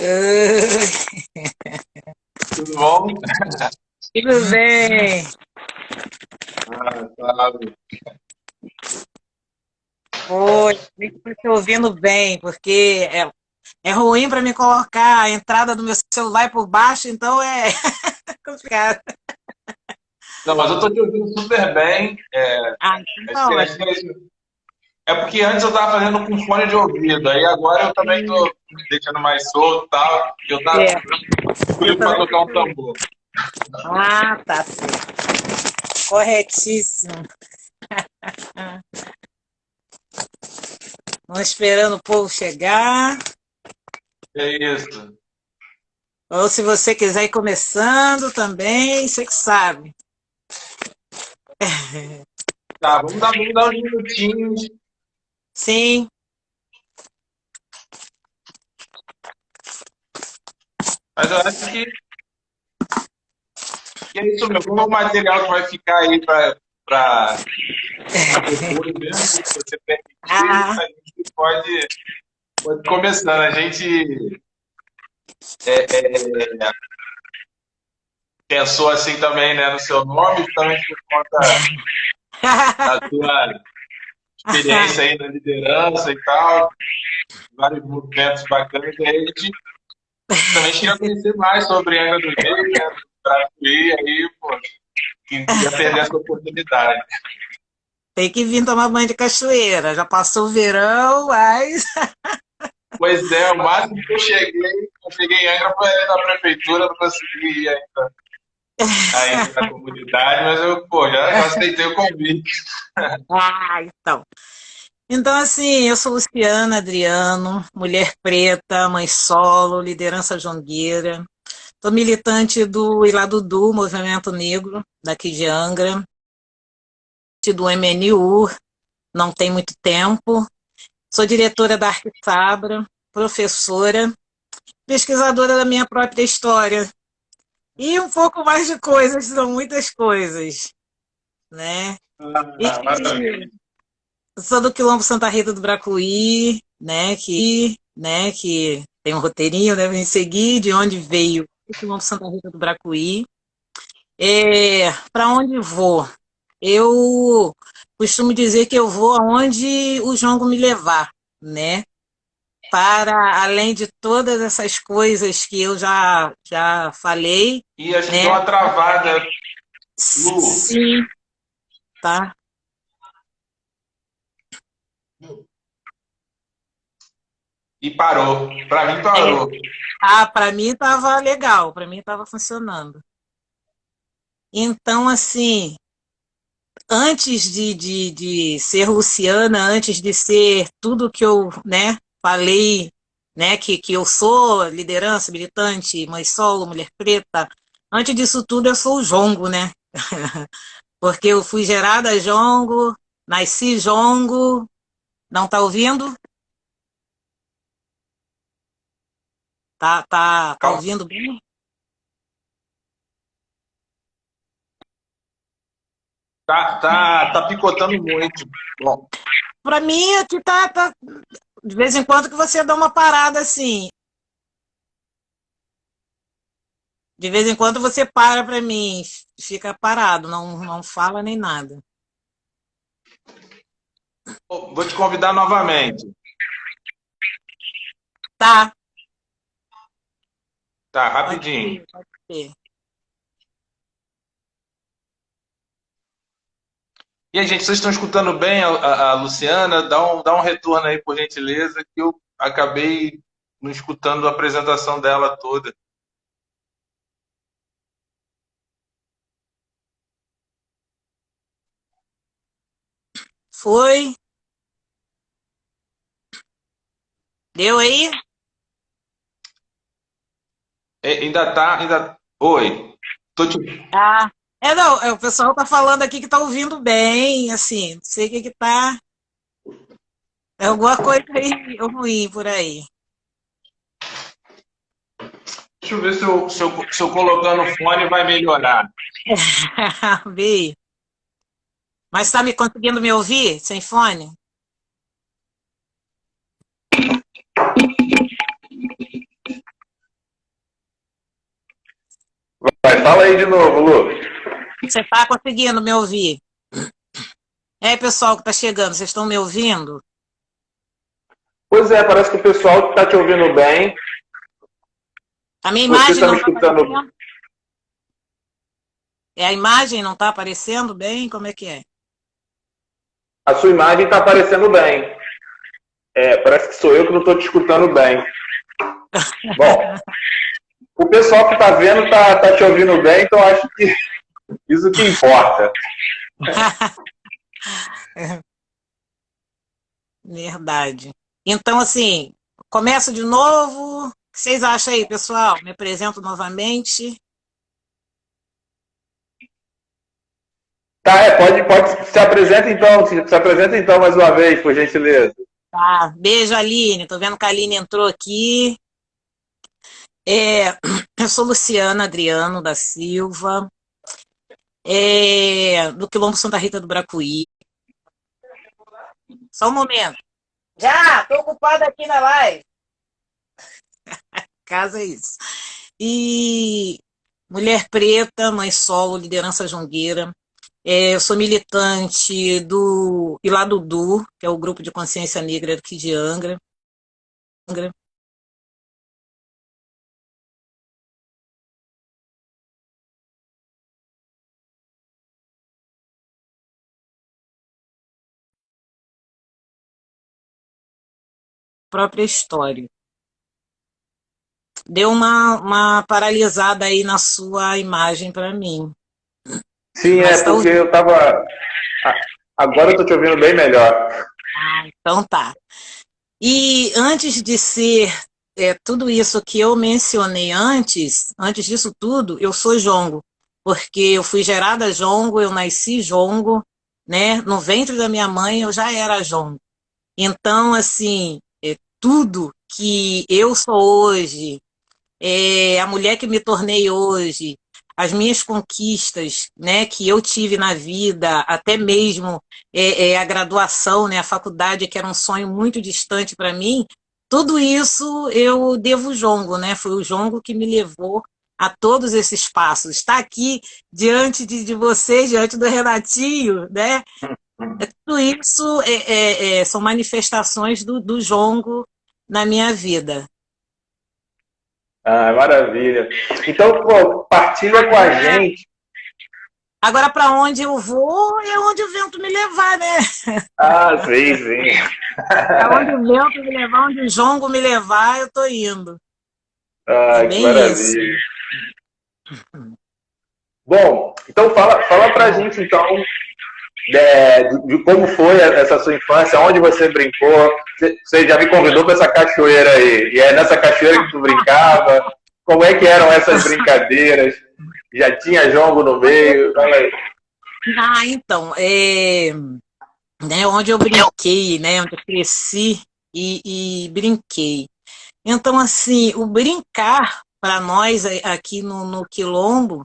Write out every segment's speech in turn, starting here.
Oi, Tudo bom? tudo bem? Ah, claro. Oi, estou te ouvindo bem, porque é ruim para me colocar a entrada do meu celular por baixo, então é complicado. Não, mas eu tô te ouvindo super bem. Ah, então Acho tá que, ótimo. é porque antes eu tava fazendo com fone de ouvido, aí agora eu também tô me deixando mais solto e tal. Eu tava É, eu escolhi para também. tocar um tambor. Ah, tá certo. Corretíssimo. Vamos esperando o povo chegar. É isso. Ou se você quiser ir começando também, você que sabe. Tá, vamos dar uns minutinhos. Sim. Mas eu acho que é isso mesmo. Como é o material que vai ficar aí para depois mesmo, se você permitir, Ah, a gente pode começando. A gente pensou assim também, né, no seu nome, justamente por conta da tua experiência aí na liderança e tal, vários movimentos bacanas, e aí a gente também queria conhecer mais sobre a Angra dos Reis, né, do Brasil, aí, pô, quem queria perder essa oportunidade. tem que vir tomar banho de cachoeira. Já passou o verão, mas. Pois é, o máximo que eu cheguei em Angra foi ali na prefeitura, não consegui ir ainda na comunidade, mas eu, pô, já aceitei o convite. Ah, então. Então, assim, eu sou Luciana Adriano, mulher preta, mãe solo, liderança jongueira. Sou militante do Iladudu, Movimento Negro, daqui de Angra, do MNU, não tem muito tempo. Sou diretora da Arquisabra, professora, pesquisadora da minha própria história. E um pouco mais de coisas, são muitas coisas, né? E Ah, maravilha. sou do Quilombo Santa Rita do Bracuí, que tem um roteirinho, né? Vem seguir de onde veio o Quilombo Santa Rita do Bracuí. Para onde vou? Eu costumo dizer que eu vou aonde o jongo me levar, né? Para além de todas essas coisas que eu já falei, E acho que deu né? uma travada, Lu, Sim, tá? e parou. Para mim, É. parou. Ah, para mim estava legal, para mim estava funcionando. Então, assim, antes de ser Luciana, antes de ser tudo que eu, né, falei, né, que eu sou liderança, militante, mãe solo, mulher preta, antes disso tudo eu sou o jongo, né? Porque eu fui gerada jongo, nasci jongo, não tá ouvindo? Tá Calma. ouvindo bem? Tá picotando muito. Bom, Para mim aqui tá de vez em quando que você dá uma parada assim. De vez em quando você para mim, fica parado, não fala nem nada. vou te convidar novamente. Tá, Tá, pode rapidinho. ser, pode ser. E aí, gente, vocês estão escutando bem a Luciana? Dá um retorno aí, por gentileza, que eu acabei não escutando a apresentação dela toda. Foi? Deu aí? Ainda. Oi. Tô te... Ah, não, o pessoal tá falando aqui que tá ouvindo bem, assim, não sei o que que tá, é alguma coisa aí ruim por aí. Deixa eu ver se eu colocando o fone vai melhorar. Vi. Mas tá me conseguindo me ouvir sem fone? fala aí de novo, Lu. Você está conseguindo me ouvir? É, pessoal que está chegando, vocês estão me ouvindo? Pois é, parece que o pessoal está te ouvindo bem. A minha Você imagem está me não está escutando? aparecendo? A imagem não está aparecendo bem? Como é que é? A sua imagem está aparecendo bem. Parece que sou eu que não estou te escutando bem. Bom, o pessoal que está vendo está te ouvindo bem, então acho que isso que importa. Verdade. Então, assim, começo de novo. O que vocês acham aí, pessoal? Me apresento novamente. Tá, pode se apresenta então mais uma vez, por gentileza. Tá. Beijo, Aline. Tô vendo que a Aline entrou aqui. Eu sou Luciana Adriano da Silva, do Quilombo Santa Rita do Bracuí. Só um momento. Já, tô ocupada aqui na live. Casa é isso. E mulher preta, mãe solo, liderança jongueira. Eu sou militante do Iladudu, que é o grupo de consciência negra aqui de Angra. Própria história. Deu uma paralisada aí na sua imagem para mim. Sim, Mas tá porque ouvindo. eu estava. Agora eu estou te ouvindo bem melhor. Então tá. E antes de ser tudo isso que eu mencionei antes disso tudo, eu sou jongo, porque eu fui gerada jongo, eu nasci jongo, né? No ventre da minha mãe eu já era jongo. Então, assim, tudo que eu sou hoje, a mulher que me tornei hoje, as minhas conquistas, né, que eu tive na vida, até mesmo a graduação, né, a faculdade, que era um sonho muito distante para mim, tudo isso eu devo o jongo, né? Foi o jongo que me levou a todos esses passos. Está aqui diante de vocês, diante do Renatinho, né? Tudo isso são manifestações do jongo na minha vida. Ah, maravilha. Então, pô, partilha com a gente. Agora, para onde eu vou é onde o vento me levar, né? Ah, sim, sim. Para onde o vento me levar, onde o jongo me levar, eu tô indo. É Ah, que bem isso. maravilha. Bom, então fala pra gente, então, de como foi essa sua infância, onde você brincou. Você já me convidou para essa cachoeira aí, e é nessa cachoeira que tu brincava. Como é que eram essas brincadeiras? Já tinha jongo no meio? Fala aí. Então, né, onde eu brinquei, né, onde eu cresci e brinquei. Então, assim, o brincar para nós aqui no Quilombo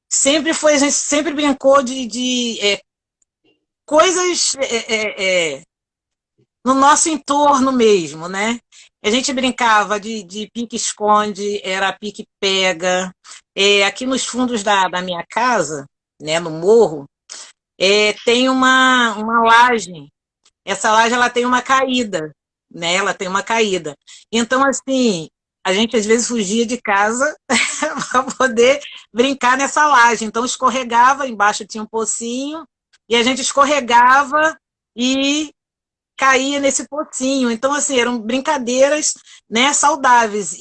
sempre foi, a gente sempre brincou de coisas no nosso entorno mesmo, né? A gente brincava de pique-esconde, era pique-pega. Aqui nos fundos da minha casa, né, no morro, tem uma laje. Essa laje ela tem uma caída, né? Ela tem uma caída. Então, assim, a gente às vezes fugia de casa para poder brincar nessa laje. Então, escorregava, embaixo tinha um pocinho, e a gente escorregava e caía nesse pocinho. Então, assim, eram brincadeiras, né, saudáveis.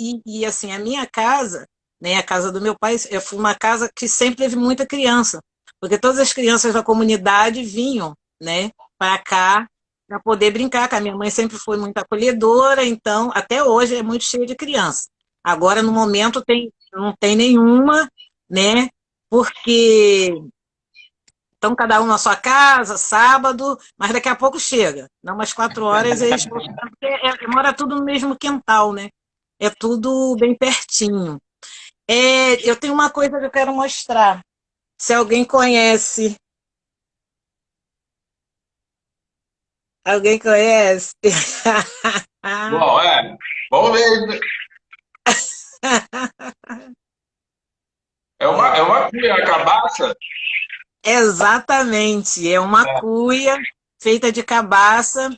Assim, a minha casa, né, a casa do meu pai, foi uma casa que sempre teve muita criança, porque todas as crianças da comunidade vinham, né, para cá para poder brincar, que a minha mãe sempre foi muito acolhedora, então, até hoje é muito cheia de criança. Agora, no momento, não tem nenhuma, né, porque então, cada um na sua casa, sábado, mas daqui a pouco chega. Não, umas 4 horas eles vão chegar, porque mora tudo no mesmo quintal, né? É tudo bem pertinho. Eu tenho uma coisa que eu quero mostrar. Se alguém conhece. Alguém conhece? Bom, vamos ver. É uma cuia, a cabaça? Exatamente, é uma É. cuia feita de cabaça,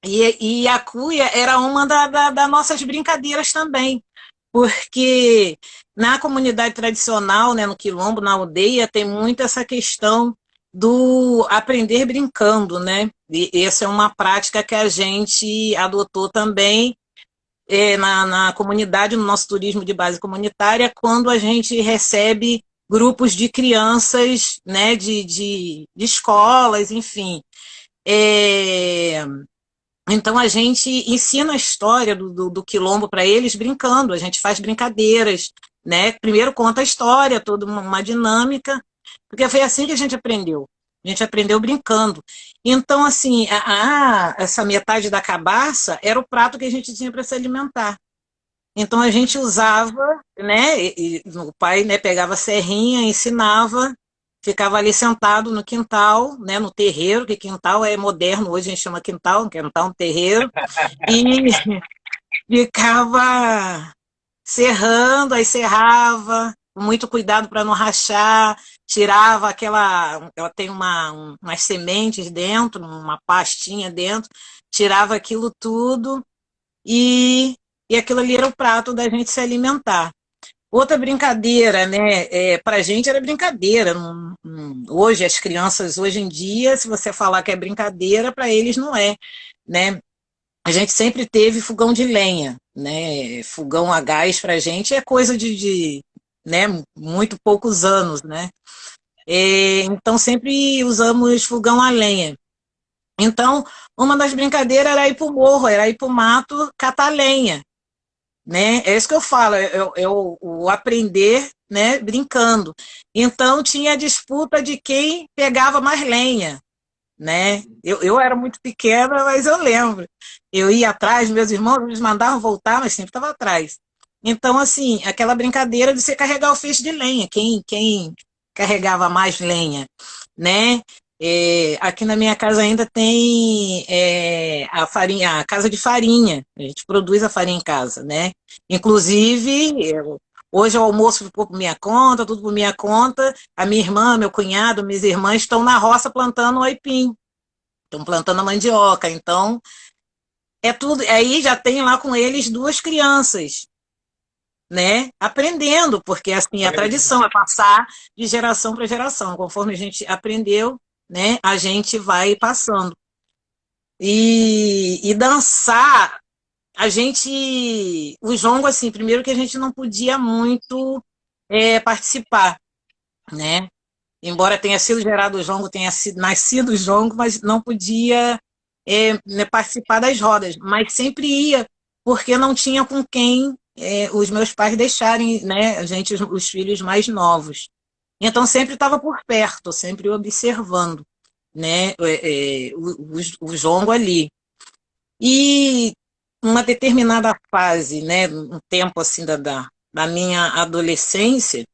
e a cuia era uma das nossas brincadeiras também, porque na comunidade tradicional, né, no quilombo, na aldeia, tem muito essa questão do aprender brincando, né? E essa é uma prática que a gente adotou também na comunidade, no nosso turismo de base comunitária, quando a gente recebe grupos de crianças, né, de escolas, enfim. É, então a gente ensina a história do quilombo para eles brincando, a gente faz brincadeiras, né? Primeiro conta a história, toda uma dinâmica, porque foi assim que a gente aprendeu. A gente aprendeu brincando. Então, assim, essa metade da cabaça era o prato que a gente tinha para se alimentar. Então a gente usava, né? O pai, né, pegava a serrinha, ensinava, ficava ali sentado no quintal, né, no terreiro, que quintal é moderno, hoje a gente chama quintal um terreiro, e ficava serrando, aí serrava, com muito cuidado para não rachar, tirava ela tem umas sementes dentro, uma pastinha dentro, tirava aquilo tudo e, e aquilo ali era o prato da gente se alimentar. Outra brincadeira, né? Para a gente era brincadeira. Hoje, as crianças, hoje em dia, se você falar que é brincadeira, para eles não é, né? A gente sempre teve fogão de lenha, né? Fogão a gás para a gente é coisa né? Muito poucos anos, né? Então, sempre usamos fogão a lenha. Então, uma das brincadeiras era ir para o morro, era ir para o mato catar lenha, né? É isso que eu falo, o aprender, né, brincando. Então tinha a disputa de quem pegava mais lenha, né? Eu era muito pequena, mas eu lembro. Eu ia atrás, meus irmãos me mandavam voltar, mas sempre estava atrás. Então, assim, aquela brincadeira de você carregar o feixe de lenha, quem carregava mais lenha, né? Aqui na minha casa ainda tem a farinha, a casa de farinha. A gente produz a farinha em casa, né? Inclusive, hoje o almoço ficou por minha conta, tudo por minha conta. A minha irmã, meu cunhado, minhas irmãs estão na roça plantando o aipim, estão plantando a mandioca. Então, é tudo. Aí já tem lá com eles duas crianças, né? Aprendendo, porque assim a tradição é passar de geração para geração. Conforme a gente aprendeu, né? A gente vai passando. E dançar, a gente. O jongo, assim, primeiro que a gente não podia muito participar, né? Embora tenha sido gerado o jongo, tenha sido nascido o jongo, mas não podia né, participar das rodas. Mas sempre ia, porque não tinha com quem os meus pais deixarem, né, a gente, os filhos mais novos. Então sempre estava por perto, sempre observando, né, o jongo ali. E uma determinada fase, né, um tempo assim da minha adolescência,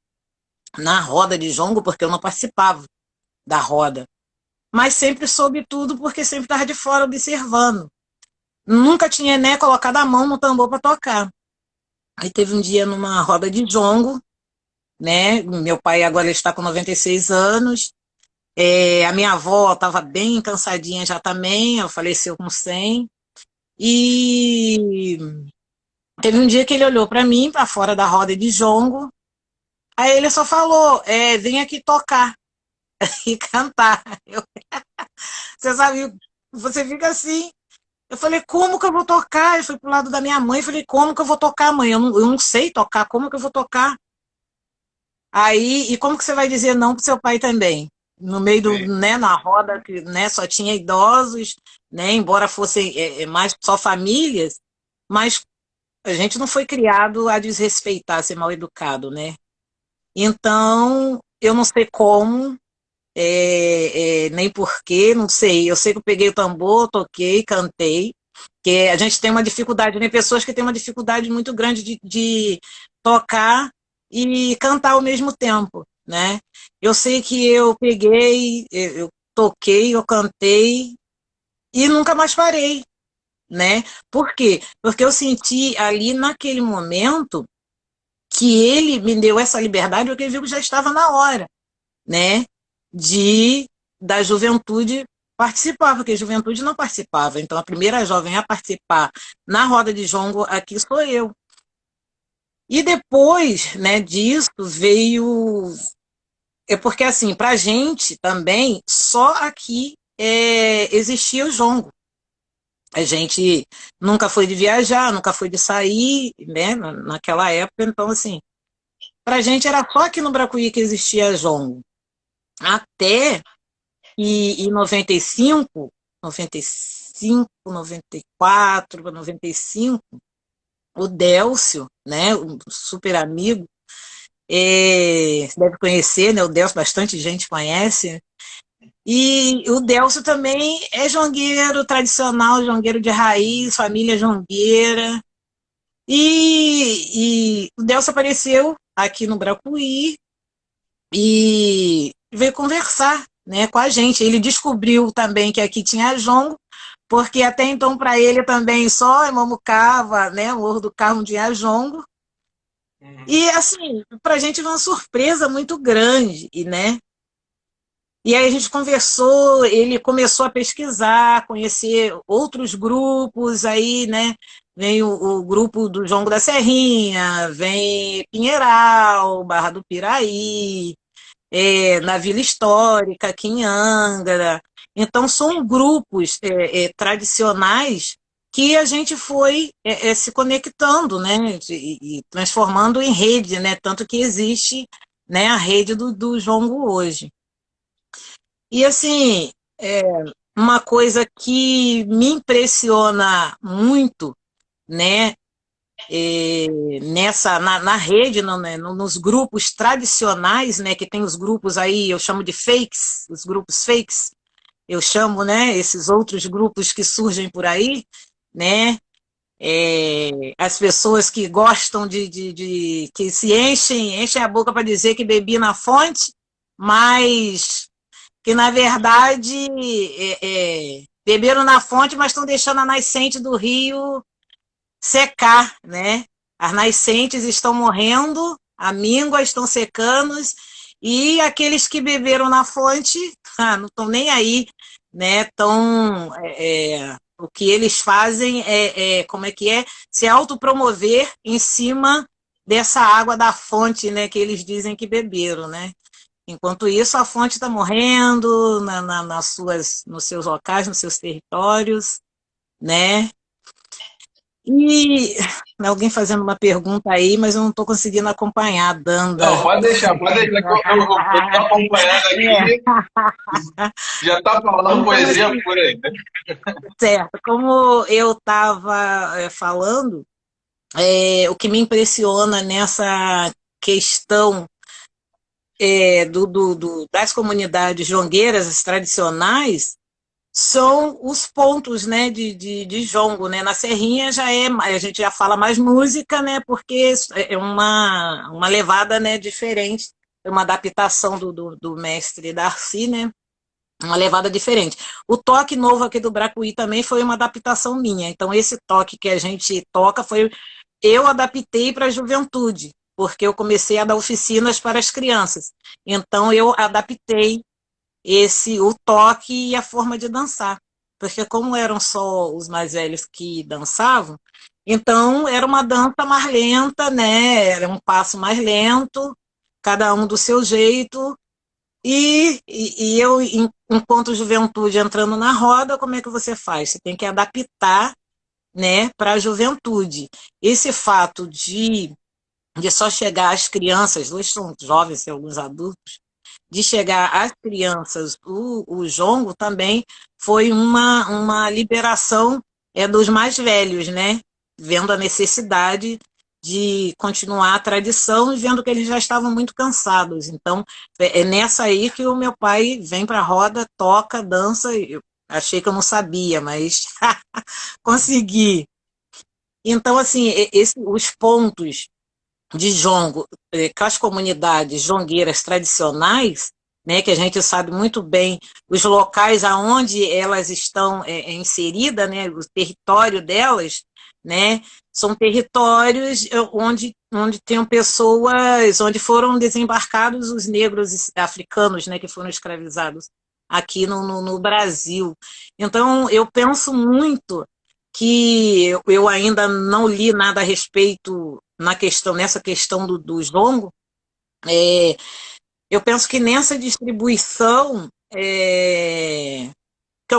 na roda de jongo, porque eu não participava da roda, mas sempre soube tudo porque sempre estava de fora observando. Nunca tinha né, colocado a mão no tambor para tocar. Aí teve um dia numa roda de jongo, né? Meu pai agora está com 96 anos. A minha avó estava bem cansadinha já também, ela faleceu com 100. E teve um dia que ele olhou para mim, para fora da roda de jongo, aí ele só falou: vem aqui tocar e cantar. Você sabe, você fica assim. Eu falei, como que eu vou tocar? Eu fui pro lado da minha mãe, falei, como que eu vou tocar, mãe? Eu não sei tocar, como que eu vou tocar? Aí, e como que você vai dizer não pro seu pai também? No meio Sim. né, na roda, que né, só tinha idosos, né, embora fossem mais só famílias, mas a gente não foi criado a desrespeitar, a ser mal educado, né? Então, eu não sei como, nem porquê, não sei. Eu sei que eu peguei o tambor, toquei, cantei, que a gente tem uma dificuldade, né? Pessoas que têm uma dificuldade muito grande de tocar e cantar ao mesmo tempo, né? Eu sei que eu peguei, eu toquei, eu cantei e nunca mais parei, né? Por quê? Porque eu senti ali naquele momento que ele me deu essa liberdade porque ele viu que já estava na hora, né, da juventude participar, porque a juventude não participava. Então, a primeira jovem a participar na roda de jongo aqui sou eu. E depois, né, disso veio... porque, assim, para a gente também, só aqui existia o jongo. A gente nunca foi de viajar, nunca foi de sair, né, naquela época. Então, assim, para a gente era só aqui no Bracuí que existia jongo. Até em 95, 94, 95, o Délcio, né, um super amigo, você deve conhecer, né, o Délcio, bastante gente conhece, e o Délcio também é jongueiro tradicional, jongueiro de raiz, família jongueira, e o Délcio apareceu aqui no Bracuí e veio conversar, né, com a gente. Ele descobriu também que aqui tinha jongo, porque até então para ele também só em Mamucava, né, o Morro do Carmo tinha jongo. E assim, para a gente foi uma surpresa muito grande, né? E aí a gente conversou, ele começou a pesquisar, conhecer outros grupos, aí, né? Vem o grupo do Jongo da Serrinha, vem Pinheiral, Barra do Piraí, na Vila Histórica, aqui em Angra. Então, são grupos tradicionais que a gente foi se conectando, né, e transformando em rede, né, tanto que existe, né, a rede do Jongo hoje. E, assim, uma coisa que me impressiona muito, né, na rede, né, nos grupos tradicionais, né, que tem os grupos aí, eu chamo de fakes, os grupos fakes, eu chamo, né, esses outros grupos que surgem por aí, né, as pessoas que gostam que se enchem a boca para dizer que bebi na fonte, mas que na verdade beberam na fonte, mas estão deixando a nascente do rio secar, né? As nascentes estão morrendo, a míngua estão secando, e aqueles que beberam na fonte não estão nem aí, né? O que eles fazem como é que é? Se autopromover em cima dessa água da fonte, né? Que eles dizem que beberam, né? Enquanto isso, a fonte está morrendo nos seus locais, nos seus territórios, né? E alguém fazendo uma pergunta aí, mas eu não estou conseguindo acompanhar, Danda. Não, pode deixar que eu estou acompanhando aqui. Já está falando poesia por aí, né? Certo. Como eu estava falando, o que me impressiona nessa questão das comunidades jongueiras, as tradicionais, são os pontos, né, de jongo, né? Na Serrinha a gente já fala mais música, né, porque é uma levada, né, diferente, é uma adaptação do mestre Darcy, né, uma levada diferente. O toque novo aqui do Bracuí também foi uma adaptação minha, então esse toque que a gente toca eu adaptei para a juventude, porque eu comecei a dar oficinas para as crianças, então eu adaptei o toque e a forma de dançar. Porque como eram só os mais velhos que dançavam, então era uma dança mais lenta, né? Era um passo mais lento, cada um do seu jeito. E eu, enquanto juventude, entrando na roda, como é que você faz? Você tem que adaptar, né, para a juventude. Esse fato de só chegar às crianças, dois são jovens e alguns adultos, de chegar às crianças, o jongo também foi uma liberação dos mais velhos, né? Vendo a necessidade de continuar a tradição e vendo que eles já estavam muito cansados. Então, é nessa aí que o meu pai vem para a roda, toca, dança. Eu achei que eu não sabia, mas consegui. Então, assim, os pontos de jongo, com as comunidades jongueiras tradicionais, né, que a gente sabe muito bem os locais aonde elas estão inseridas, né, o território delas, né, são territórios onde tem pessoas, onde foram desembarcados os negros africanos, né, que foram escravizados aqui no Brasil. Então, eu penso muito que eu ainda não li nada a respeito nessa questão do jongo. Eu penso que nessa distribuição, que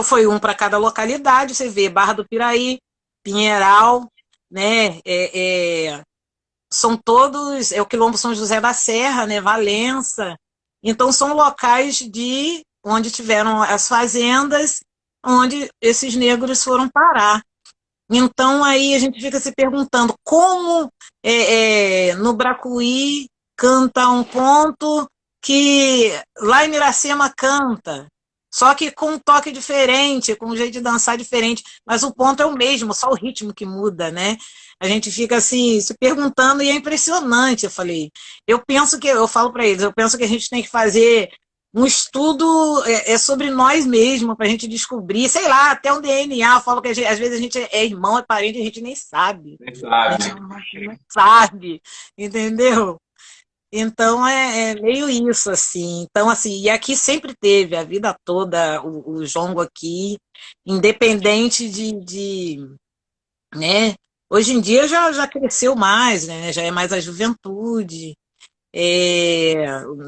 foi um para cada localidade, você vê Barra do Piraí, Pinheiral, né? São todos, o Quilombo São José da Serra, né? Valença. Então são locais onde tiveram as fazendas, onde esses negros foram parar. Então aí a gente fica se perguntando como no Bracuí canta um ponto que lá em Iracema canta, só que com um toque diferente, com um jeito de dançar diferente, mas o ponto é o mesmo, só o ritmo que muda, né? A gente fica assim, se perguntando e é impressionante, eu falo para eles, eu penso que a gente tem que fazer um estudo sobre nós mesmos, para a gente descobrir, sei lá, até um DNA, eu falo que às vezes a gente é irmão, é parente, a gente nem sabe. Nem sabe. A gente não sabe, entendeu? Então é meio isso, assim. Então, assim, e aqui sempre teve, a vida toda, o jongo aqui, independente né? Hoje em dia já cresceu mais, né? Já é mais a juventude.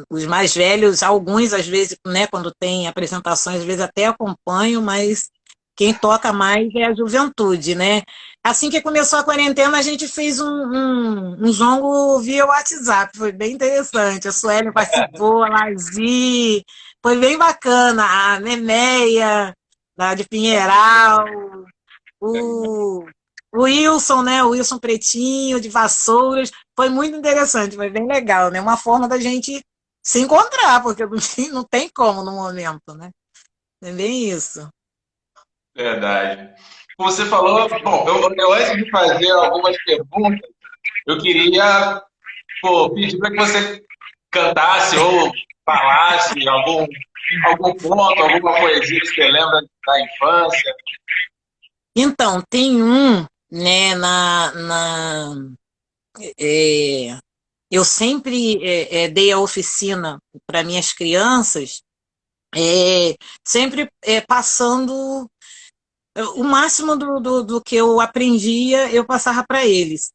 Os mais velhos, alguns às vezes, né, quando tem apresentações, às vezes até acompanho, mas quem toca mais é a juventude, né? Assim que começou a quarentena, a gente fez um jongo via WhatsApp, foi bem interessante. A Sueli participou, a Lazi, foi bem bacana. A Neneia, da de Pinheiral, o Wilson, né? O Wilson Pretinho, de Vassouras. Foi muito interessante, foi bem legal, né? Uma forma da gente se encontrar, porque não tem como no momento, né? É bem isso. Verdade. Você falou, bom, eu antes de fazer algumas perguntas, eu queria pedir para que você cantasse ou falasse algum ponto, alguma poesia que você lembra da infância. Então, tem né, eu sempre dei a oficina para minhas crianças, sempre passando o máximo do que eu aprendia, eu passava para eles.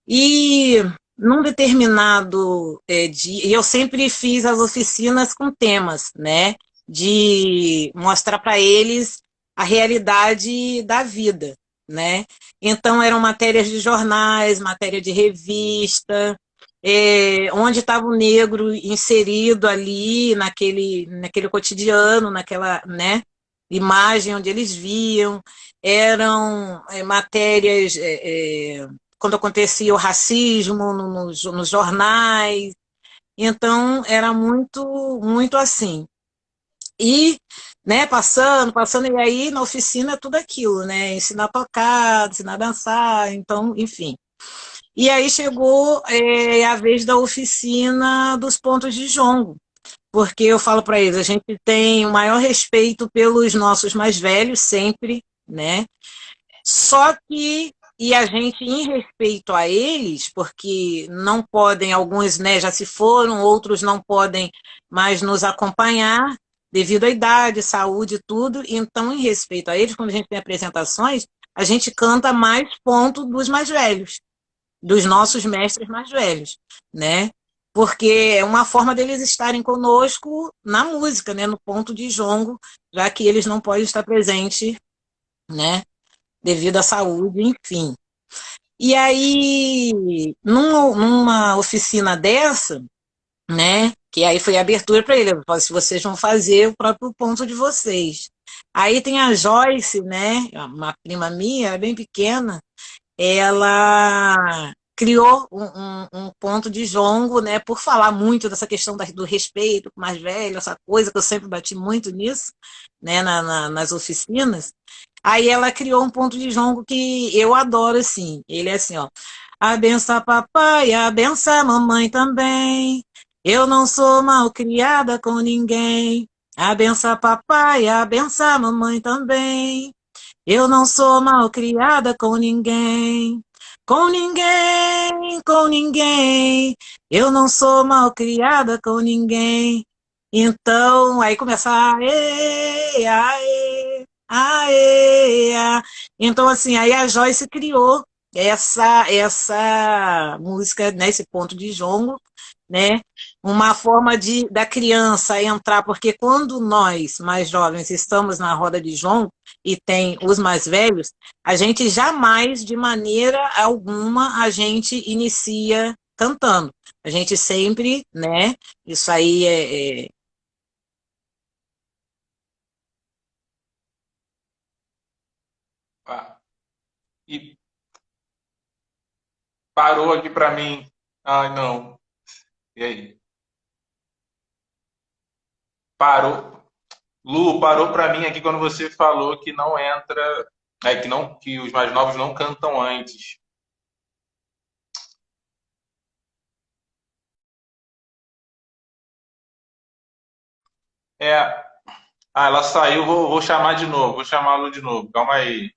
E num determinado dia, eu sempre fiz as oficinas com temas, né? De mostrar para eles a realidade da vida, né? Então eram matérias de jornais, matéria de revista, onde estava o negro inserido ali naquele cotidiano, naquela, né, imagem onde eles viam, eram matérias quando acontecia o racismo nos jornais, então era muito, muito assim. E, né, passando, e aí na oficina é tudo aquilo, né? Ensinar a tocar, ensinar a dançar, então, enfim. E aí chegou a vez da oficina dos pontos de jongo, porque eu falo para eles, a gente tem o maior respeito pelos nossos mais velhos, sempre, né? Só que, e a gente, em respeito a eles, porque não podem, alguns, né, já se foram, outros não podem mais nos acompanhar, devido à idade, saúde e tudo, então, em respeito a eles, quando a gente tem apresentações, a gente canta mais ponto dos mais velhos, dos nossos mestres mais velhos, né? Porque é uma forma deles estarem conosco na música, né? No ponto de jongo, já que eles não podem estar presentes, né? Devido à saúde, enfim. E aí, numa oficina dessa, né? Que aí foi a abertura para ele, se vocês vão fazer o próprio ponto de vocês. Aí tem a Joyce, né? Uma prima minha, ela é bem pequena, ela criou um ponto de jongo, né, por falar muito dessa questão do respeito com o mais velho, essa coisa que eu sempre bati muito nisso, né, nas oficinas. Aí ela criou um ponto de jongo que eu adoro, assim. Ele é assim, ó. Abençoa papai, abençoa mamãe também. Eu não sou mal criada com ninguém. Abençoa papai, abençoa mamãe também. Eu não sou mal criada com ninguém. com ninguém, eu não sou mal criada com ninguém. Então, aí começa aê, aê, aê, a. Então, assim, aí a Joyce criou essa música, né, esse ponto de jongo, né? Uma forma da criança entrar, porque quando nós, mais jovens, estamos na roda de jongo e tem os mais velhos, a gente jamais, de maneira alguma, a gente inicia cantando. A gente sempre, né? Isso aí Ah, e parou aqui para mim. Ai, não. E aí? Parou. Lu, parou para mim aqui quando você falou que não entra, que não, que os mais novos não cantam antes. É, ela saiu, vou chamar de novo, vou chamar a Lu de novo. Calma aí.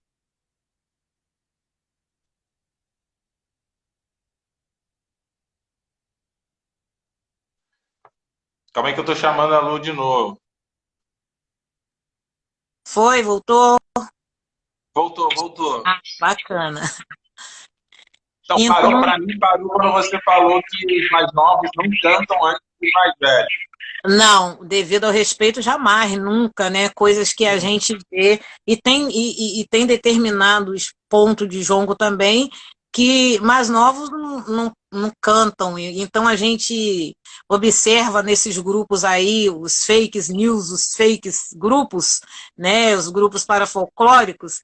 Calma aí que eu tô chamando a Lu de novo. foi, voltou. Voltou, voltou. Ah, bacana. Então, parou Então, para mim, parou quando você falou que os mais novos não cantam antes dos mais velhos. não, devido ao respeito, jamais, nunca, né? Coisas que a gente vê, e tem determinados pontos de jongo também que mais novos não cantam. Então a gente observa nesses grupos aí, os fakes news, os fakes grupos, né? Os grupos parafolclóricos,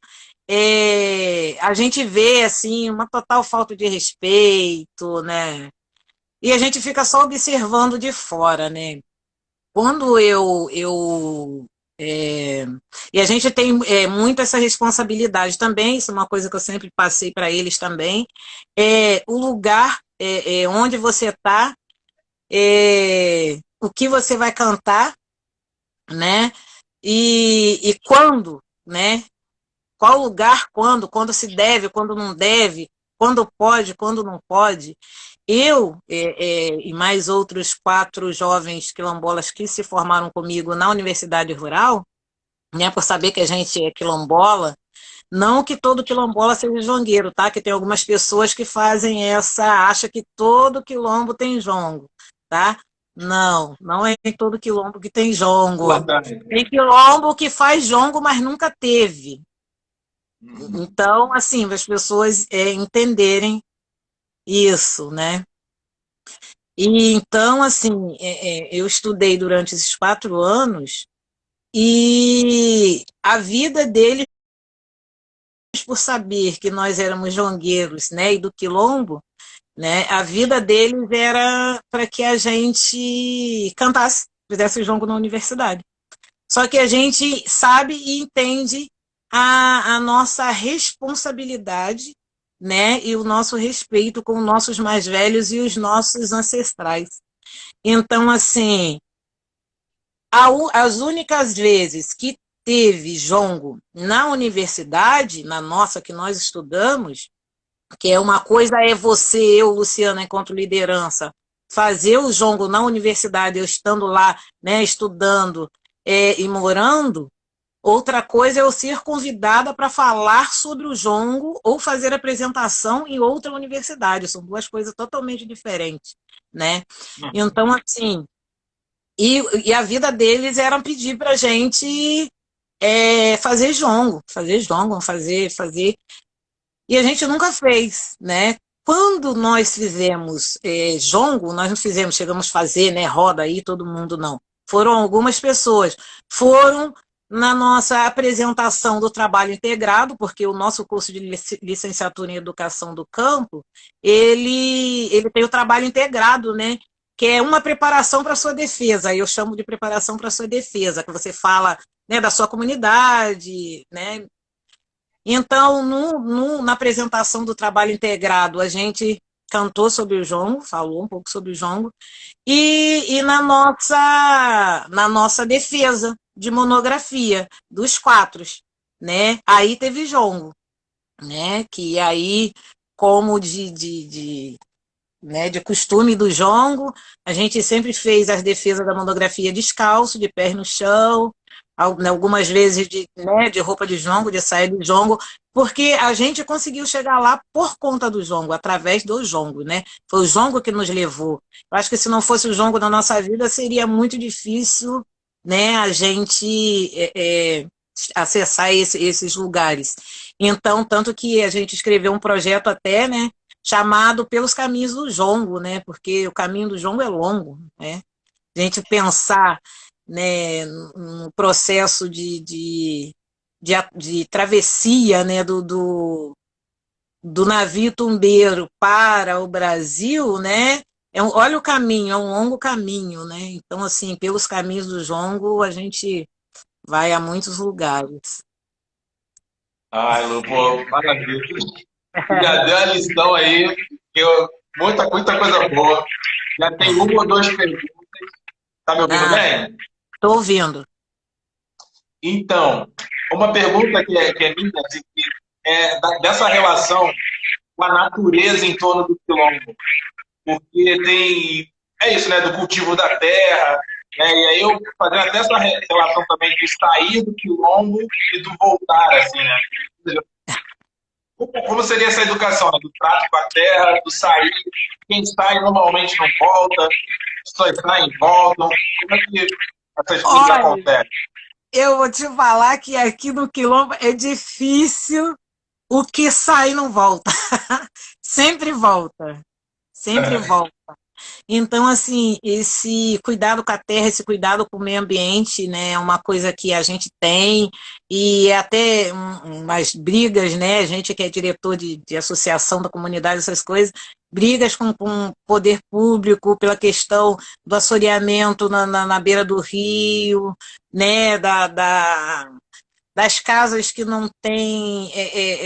a gente vê assim uma total falta de respeito, né? E a gente fica só observando de fora, né? Quando é, e a gente tem muito essa responsabilidade também, isso é uma coisa que eu sempre passei para eles também, o lugar onde você está, o que você vai cantar, né? E quando, né? Qual lugar, quando se deve, quando não deve, quando pode, quando não pode. Eu e mais outros 4 jovens quilombolas que se formaram comigo na Universidade Rural, né, por saber que a gente é quilombola, não que todo quilombola seja jongueiro, tá? Que tem algumas pessoas que fazem acha que todo quilombo tem jongo, tá? Não, não é em todo quilombo que tem jongo. Importante. Tem quilombo que faz jongo, mas nunca teve. Uhum. Então, assim, as pessoas entenderem isso, né? E então, assim, eu estudei durante esses 4 anos e a vida deles, por saber que nós éramos jongueiros, né, e do quilombo, né, a vida deles era para que a gente cantasse, fizesse jongo na universidade. Só que a gente sabe e entende a nossa responsabilidade, né, e o nosso respeito com os nossos mais velhos e os nossos ancestrais. Então, assim, as únicas vezes que teve jongo na universidade, na nossa que nós estudamos, que é uma coisa é você, eu, Luciana, enquanto liderança, fazer o jongo na universidade, eu estando lá, né, estudando e morando. Outra coisa é eu ser convidada para falar sobre o jongo ou fazer apresentação em outra universidade. São 2 coisas totalmente diferentes, né? Então, assim, e a vida deles era pedir para a gente fazer jongo, fazer. E a gente nunca fez, né? Quando nós fizemos jongo, nós não fizemos, chegamos a fazer, né, roda aí, todo mundo não. Foram algumas pessoas. Foram na nossa apresentação do trabalho integrado, porque o nosso curso de licenciatura em Educação do Campo, ele tem o trabalho integrado, né? Que é uma preparação para a sua defesa. Eu chamo de preparação para a sua defesa, que você fala, né, da sua comunidade, né? Então, na apresentação do trabalho integrado, a gente cantou sobre o jongo, falou um pouco sobre o jongo, e na nossa defesa de monografia, dos 4, né? Aí teve jongo, né? Que aí como né, de costume do jongo. A gente sempre fez as defesas da monografia descalço, de pés no chão, algumas vezes né, de roupa de jongo, de saia de jongo, porque a gente conseguiu chegar lá por conta do jongo, através do jongo, né? Foi o jongo que nos levou. Eu acho que se não fosse o jongo na nossa vida, seria muito difícil, né, a gente acessar esses lugares. Então, tanto que a gente escreveu um projeto até, né, chamado Pelos Caminhos do Jongo, né? Porque o caminho do jongo é longo, né? A gente pensar, né, no processo de travessia, né, do navio tumbeiro para o Brasil, né? Olha o caminho, é um longo caminho, né? Então, assim, pelos caminhos do jongo, a gente vai a muitos lugares. Ai, Lu, pô, maravilha. Já deu a lição aí, muita coisa boa. Já tem uma ou duas perguntas. Tá me ouvindo bem? Estou ouvindo. Então, uma pergunta que é minha, assim, que dessa relação com a natureza em torno do quilombo. Porque tem, é isso, né, do cultivo da terra, né, e aí eu fazendo até essa relação também de sair do quilombo e do voltar, assim, né? Como seria essa educação, né? Do trato com a terra, do sair, quem sai normalmente não volta, as pessoas saem e voltam, como é que essas coisas acontecem? Eu vou te falar que aqui no quilombo é difícil o que sai não volta. Sempre volta. Sempre volta. Então, assim, esse cuidado com a terra, esse cuidado com o meio ambiente, né, é uma coisa que a gente tem, e é até umas brigas, né, a gente que é diretor de associação da comunidade, essas coisas, brigas com o poder público pela questão do assoreamento na beira do rio, né, das casas que não tem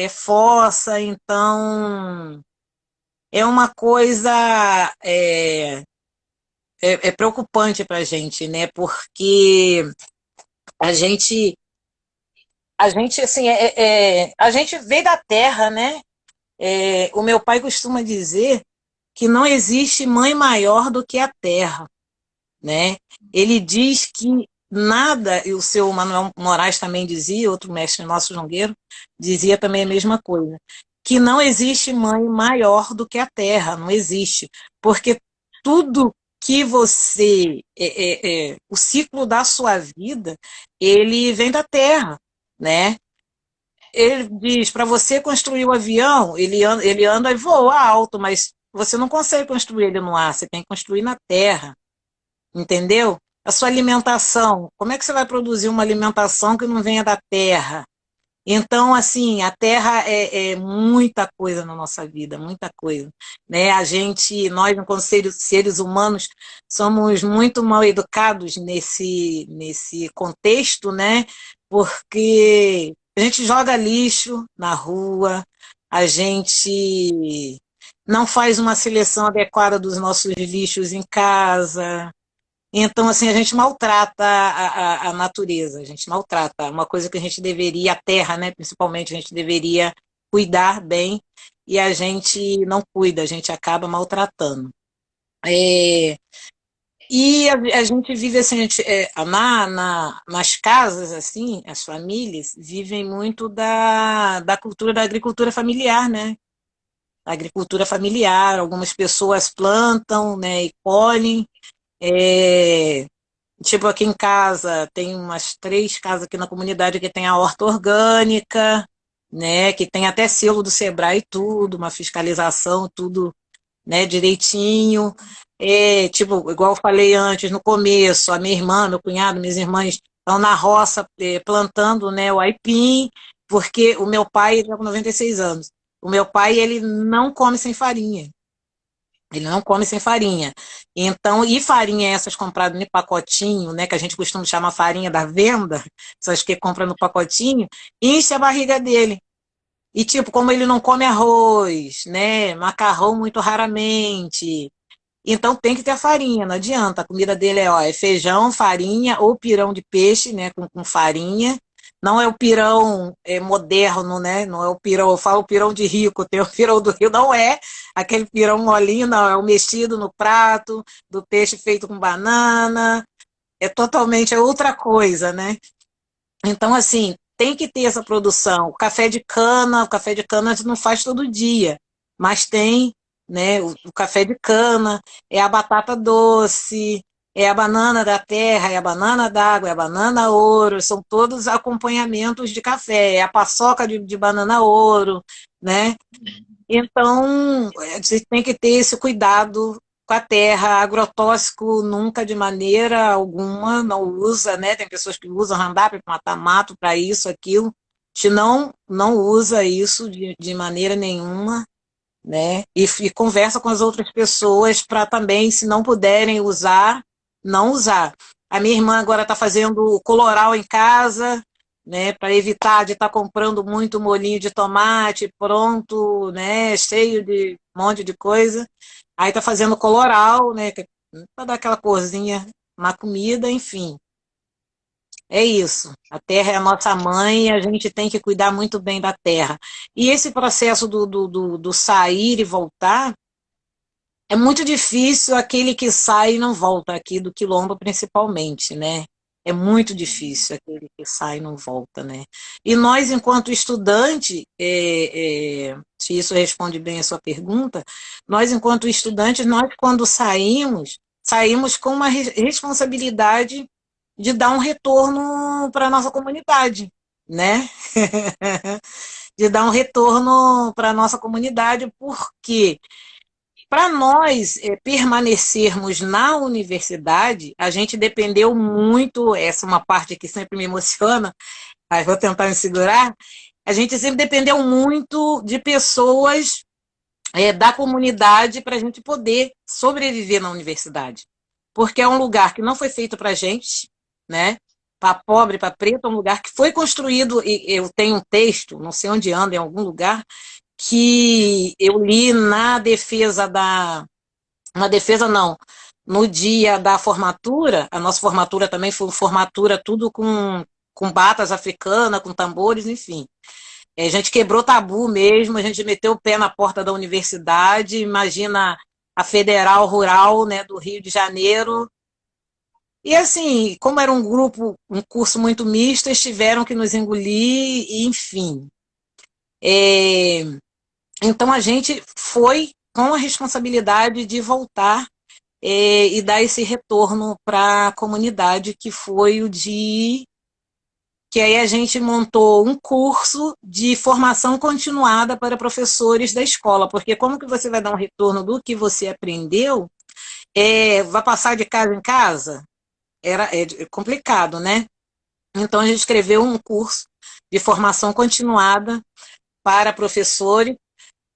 fossa, então é uma coisa preocupante para a gente, né? Porque a gente assim a gente veio da terra, né? O meu pai costuma dizer que não existe mãe maior do que a terra, né? Ele diz que nada, e o seu Manuel Moraes também dizia, outro mestre nosso jongueiro, dizia também a mesma coisa, que não existe mãe maior do que a terra, não existe, porque tudo que você, o ciclo da sua vida, ele vem da terra, né? Ele diz, para você construir o avião, ele anda e voa alto, mas você não consegue construir ele no ar, você tem que construir na terra, entendeu? A sua alimentação, como é que você vai produzir uma alimentação que não venha da terra? Então, assim, a terra é muita coisa na nossa vida, muita coisa, né? Nós, enquanto seres humanos, somos muito mal educados nesse contexto, né? Porque a gente joga lixo na rua, a gente não faz uma seleção adequada dos nossos lixos em casa, então, assim, a gente maltrata a natureza, a gente maltrata uma coisa que a gente deveria, a terra, né, principalmente, a gente deveria cuidar bem e a gente não cuida, a gente acaba maltratando. E a gente vive assim, nas casas, assim, as famílias vivem muito da cultura da agricultura familiar, né? A agricultura familiar, algumas pessoas plantam, né, e colhem. Tipo, aqui em casa, tem umas 3 casas aqui na comunidade que tem a horta orgânica, né, que tem até selo do Sebrae e tudo, uma fiscalização, tudo, né, direitinho. Tipo, igual eu falei antes, no começo, a minha irmã, meu cunhado, minhas irmãs estão na roça plantando, né, o aipim, porque o meu pai está com 96 anos. O meu pai, ele não come sem farinha. Ele não come sem farinha. Então, e farinha essas compradas no pacotinho, né, que a gente costuma chamar farinha da venda, essas que compra no pacotinho, enche a barriga dele. E tipo, como ele não come arroz, né, macarrão muito raramente, então tem que ter a farinha, não adianta. A comida dele é feijão, farinha ou pirão de peixe, né, com farinha, não é o pirão moderno, né? Não é o pirão, eu falo pirão de rico, tem o pirão do Rio, não é aquele pirão molinho, não, é o mexido no prato, do peixe feito com banana, é totalmente outra coisa, né? Então, assim, tem que ter essa produção. O café de cana a gente não faz todo dia, mas tem, né, o café de cana, é a batata doce, é a banana da terra, é a banana d'água, é a banana ouro, são todos acompanhamentos de café, é a paçoca de banana ouro, né? Então, a gente tem que ter esse cuidado com a terra, agrotóxico nunca de maneira alguma não usa, né? Tem pessoas que usam Roundup para matar mato, para isso, aquilo. A gente não usa isso de maneira nenhuma, né? E conversa com as outras pessoas para também, se não puderem usar, não usar. A minha irmã agora está fazendo coloral em casa, né, para evitar de estar comprando muito molhinho de tomate pronto, né, cheio de um monte de coisa. Aí está fazendo coloral, né, para dar aquela corzinha na comida, enfim. É isso. A terra é a nossa mãe e a gente tem que cuidar muito bem da terra. E esse processo do sair e voltar é muito difícil aquele que sai e não volta aqui do quilombo, principalmente, né? É muito difícil aquele que sai e não volta, né? E nós, enquanto estudante, se isso responde bem a sua pergunta, nós, enquanto estudantes, nós, quando saímos, saímos com uma responsabilidade de dar um retorno para a nossa comunidade, né? De dar um retorno para a nossa comunidade, porque para nós permanecermos na universidade, a gente dependeu muito, essa é uma parte que sempre me emociona, mas vou tentar me segurar, a gente sempre dependeu muito de pessoas da comunidade para a gente poder sobreviver na universidade. Porque é um lugar que não foi feito para a gente, né? Para pobre, para preto, é um lugar que foi construído, e eu tenho um texto, não sei onde anda, em algum lugar, que eu li na defesa não, no dia da formatura, a nossa formatura também foi formatura tudo com batas africanas, com tambores, enfim. A gente quebrou tabu mesmo, a gente meteu o pé na porta da universidade, imagina a Federal Rural, né, do Rio de Janeiro. E assim, como era um curso muito misto, eles tiveram que nos engolir, e, enfim. É, então a gente foi com a responsabilidade de voltar e dar esse retorno para a comunidade, que foi o de que aí a gente montou um curso de formação continuada para professores da escola, porque como que você vai dar um retorno do que você aprendeu? Vai passar de casa em casa? É complicado, né? Então a gente escreveu um curso de formação continuada para professores,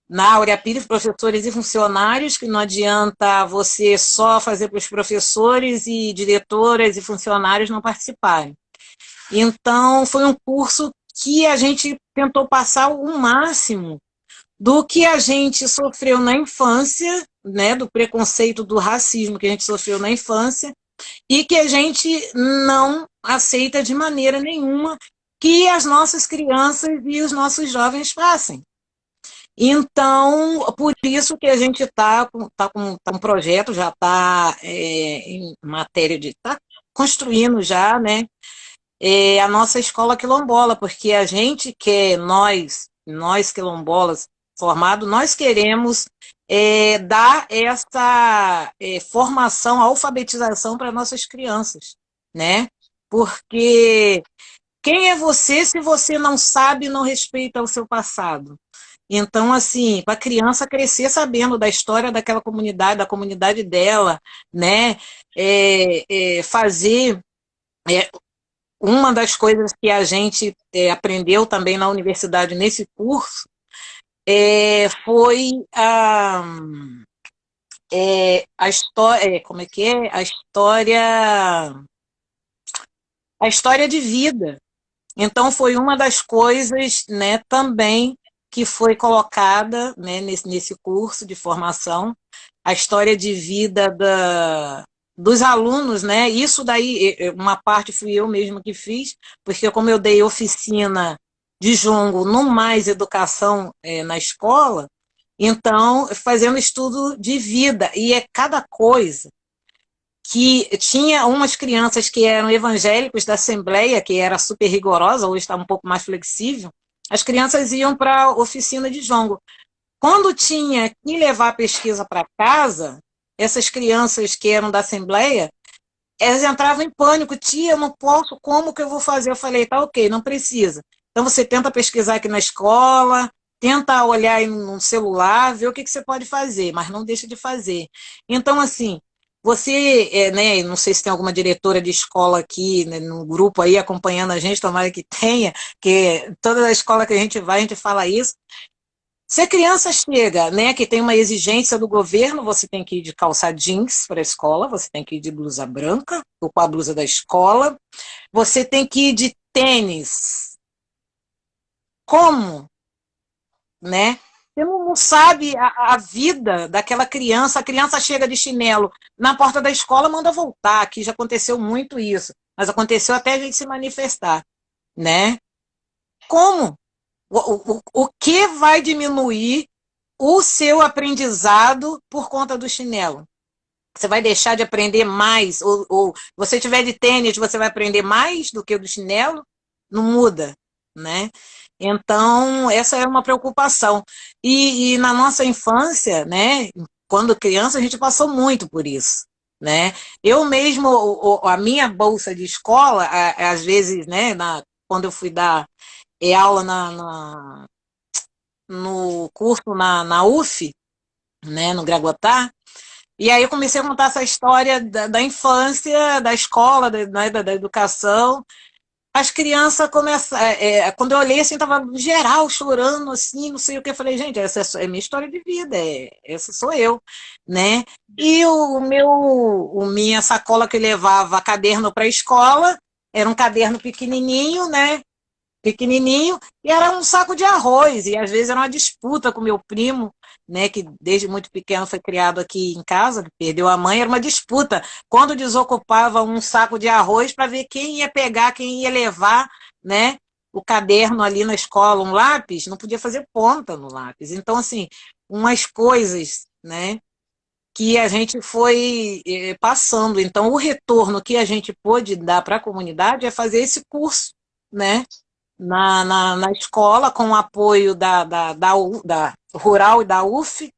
na Áurea Pires, professores e funcionários, que não adianta você só fazer para os professores e diretoras e funcionários não participarem. Então, foi um curso que a gente tentou passar o máximo do que a gente sofreu na infância, né, do preconceito, do racismo que a gente sofreu na infância, e que a gente não aceita de maneira nenhuma que as nossas crianças e os nossos jovens passem. Então, por isso que a gente tá com um projeto, já está em matéria de. Está construindo já, né? A nossa escola quilombola, porque a gente quer, nós quilombolas formados, nós queremos dar essa formação, alfabetização para nossas crianças, né? Porque quem é você se você não sabe e não respeita o seu passado? Então, assim, para a criança crescer sabendo da história daquela comunidade, da comunidade dela, né? Fazer uma das coisas que a gente aprendeu também na universidade nesse curso foi a história, como é que é? A história de vida. Então foi uma das coisas, né, também que foi colocada, né, nesse curso de formação, a história de vida dos alunos, né? Isso daí, uma parte fui eu mesma que fiz, porque como eu dei oficina de jongo no Mais Educação na escola, então fazendo estudo de vida, e é cada coisa que tinha umas crianças que eram evangélicos da Assembleia, que era super rigorosa, hoje está um pouco mais flexível, as crianças iam para a oficina de jongo. Quando tinha que levar a pesquisa para casa, essas crianças que eram da Assembleia, elas entravam em pânico, tia, eu não posso, como que eu vou fazer? Eu falei, tá ok, não precisa. Então você tenta pesquisar aqui na escola, tenta olhar aí no celular, ver o que, que você pode fazer, mas não deixa de fazer. Então, assim, você, né, não sei se tem alguma diretora de escola aqui, né, no grupo aí acompanhando a gente, tomara que tenha, que toda a escola que a gente vai, a gente fala isso. Se a criança chega, né, que tem uma exigência do governo, você tem que ir de calça jeans para a escola, você tem que ir de blusa branca, ou com a blusa da escola, você tem que ir de tênis. Como? Né? Você não sabe a vida daquela criança, a criança chega de chinelo na porta da escola, manda voltar, aqui já aconteceu muito isso, mas aconteceu até a gente se manifestar, né? Como? O que vai diminuir o seu aprendizado por conta do chinelo? Você vai deixar de aprender mais? Ou você tiver de tênis, você vai aprender mais do que o do chinelo? Não muda, né? Então, essa é uma preocupação. E na nossa infância, né, quando criança, a gente passou muito por isso, né? Eu mesmo, a minha bolsa de escola, às vezes, né, quando eu fui dar aula no curso na UF, né, no Gragotar, e aí eu comecei a contar essa história da infância, da escola, né, da educação. As crianças começam, quando eu olhei assim, tava geral chorando assim, não sei o que, eu falei, gente, essa é minha história de vida, essa sou eu, né? E minha sacola que levava caderno para a escola, era um caderno pequenininho, né? Pequenininho, e era um saco de arroz, e às vezes era uma disputa com meu primo, né, que desde muito pequeno foi criado aqui em casa, que perdeu a mãe, era uma disputa, quando desocupava um saco de arroz para ver quem ia pegar, quem ia levar, né, o caderno ali na escola, um lápis, não podia fazer ponta no lápis, então assim, umas coisas, né, que a gente foi passando, então o retorno que a gente pôde dar para a comunidade é fazer esse curso, né, na escola, com o apoio da Rural e da UF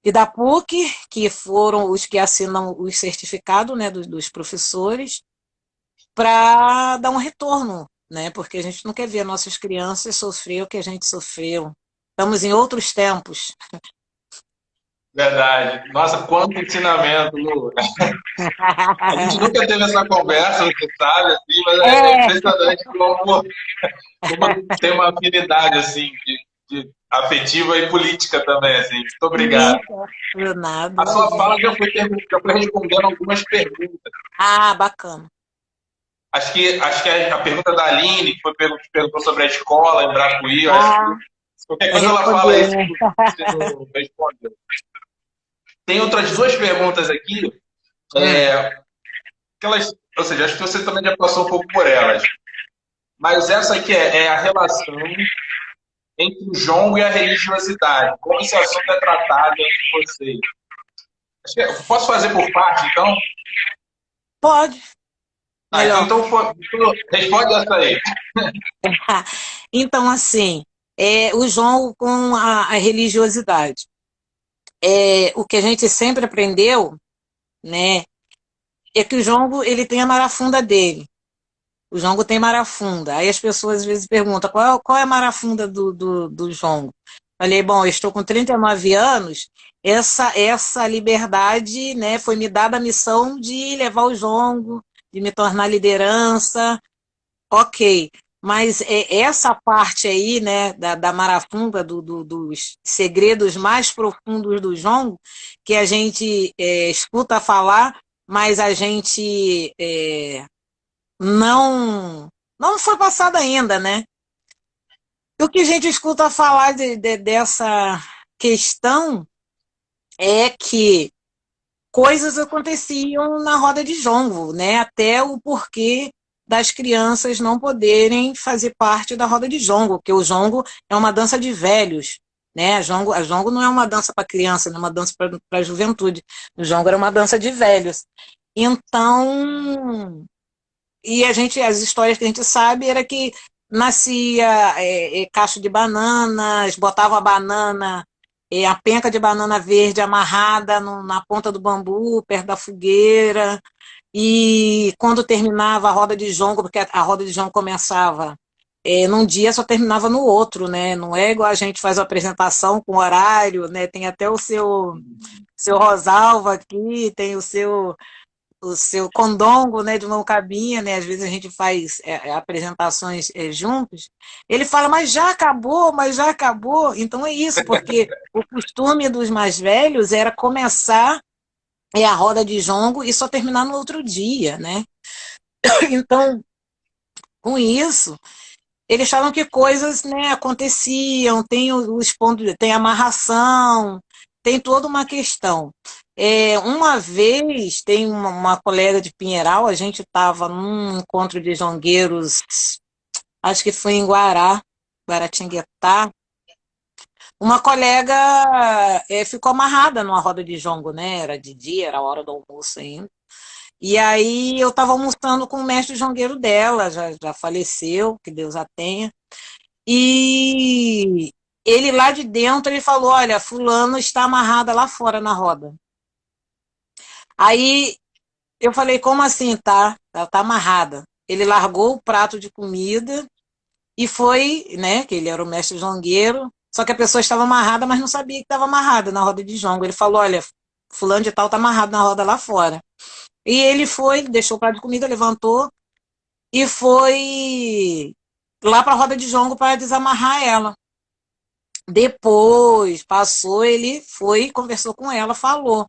e da PUC, que foram os que assinam os certificados, né, dos professores, para dar um retorno, né, porque a gente não quer ver nossas crianças sofrer o que a gente sofreu. Estamos em outros tempos. Verdade. Nossa, quanto ensinamento, Lu. A gente nunca teve essa conversa, você sabe, assim, mas é É, impressionante como tem uma afinidade assim, afetiva e política também. Assim. Muito obrigado. nada, A sua imagina. fala já foi respondendo algumas perguntas. Ah, bacana. Acho que a pergunta da Aline, que perguntou sobre a escola em Bracuí, eu acho que Ah, qualquer vai coisa ela fala responder, isso, né? você não respondeu. Tem outras duas perguntas aqui, Hum. que elas, ou seja, acho que você também já passou um pouco por elas. Mas essa aqui é a relação entre o jongo e a religiosidade. Como esse assunto é tratado entre vocês. Posso fazer por parte, então? Pode, Ah, então, melhor. responde essa aí. Então, assim, o João com a religiosidade. O que a gente sempre aprendeu, né, é que o jongo ele tem a marafunda dele. O jongo tem marafunda. Aí as pessoas às vezes perguntam qual é a marafunda do jongo. Falei, bom, eu estou com 39 anos, essa liberdade, né, foi me dada a missão de levar o jongo, de me tornar liderança. Ok, mas essa parte aí, né, da marafunda, dos segredos mais profundos do jongo, que a gente escuta falar, mas a gente não foi passado ainda, né? E o que a gente escuta falar dessa questão é que coisas aconteciam na roda de jongo, né? Até o porquê das crianças não poderem fazer parte da roda de jongo, porque o jongo é uma dança de velhos, né? A jongo não é uma dança para criança, não é uma dança para a juventude. O jongo era uma dança de velhos. Então, e as histórias que a gente sabe era que nascia cacho de bananas, botava a banana, a penca de banana verde amarrada na ponta do bambu, perto da fogueira, e quando terminava a roda de jongo, porque a roda de jongo começava num dia, só terminava no outro, né? Não é igual a gente faz a apresentação com horário, né? Tem até seu Rosalva aqui, tem o seu condongo, né, de mão cabinha, né, às vezes a gente faz apresentações juntos, ele fala, mas já acabou, então é isso, porque o costume dos mais velhos era começar a roda de jongo e só terminar no outro dia, né, então, com isso, eles falam que coisas, né, aconteciam, tem os pontos, tem amarração, tem toda uma questão. Uma vez, tem uma colega de Pinheiral, a gente estava num encontro de jongueiros, acho que foi em Guaratinguetá, uma colega ficou amarrada numa roda de jongo, né? Era de dia, era a hora do almoço ainda. E aí eu estava almoçando com o mestre jongueiro dela, já faleceu, que Deus a tenha. E ele lá de dentro, ele falou, olha, fulano está amarrada lá fora na roda. Aí eu falei, como assim, tá? Ela tá amarrada. Ele largou o prato de comida e foi, né, que ele era o mestre jongueiro, só que a pessoa estava amarrada, mas não sabia que estava amarrada na roda de jongo. Ele falou, olha, fulano de tal tá amarrado na roda lá fora. E ele foi, deixou o prato de comida, levantou e foi lá para a roda de jongo para desamarrar ela. Depois, passou, ele foi, conversou com ela, falou.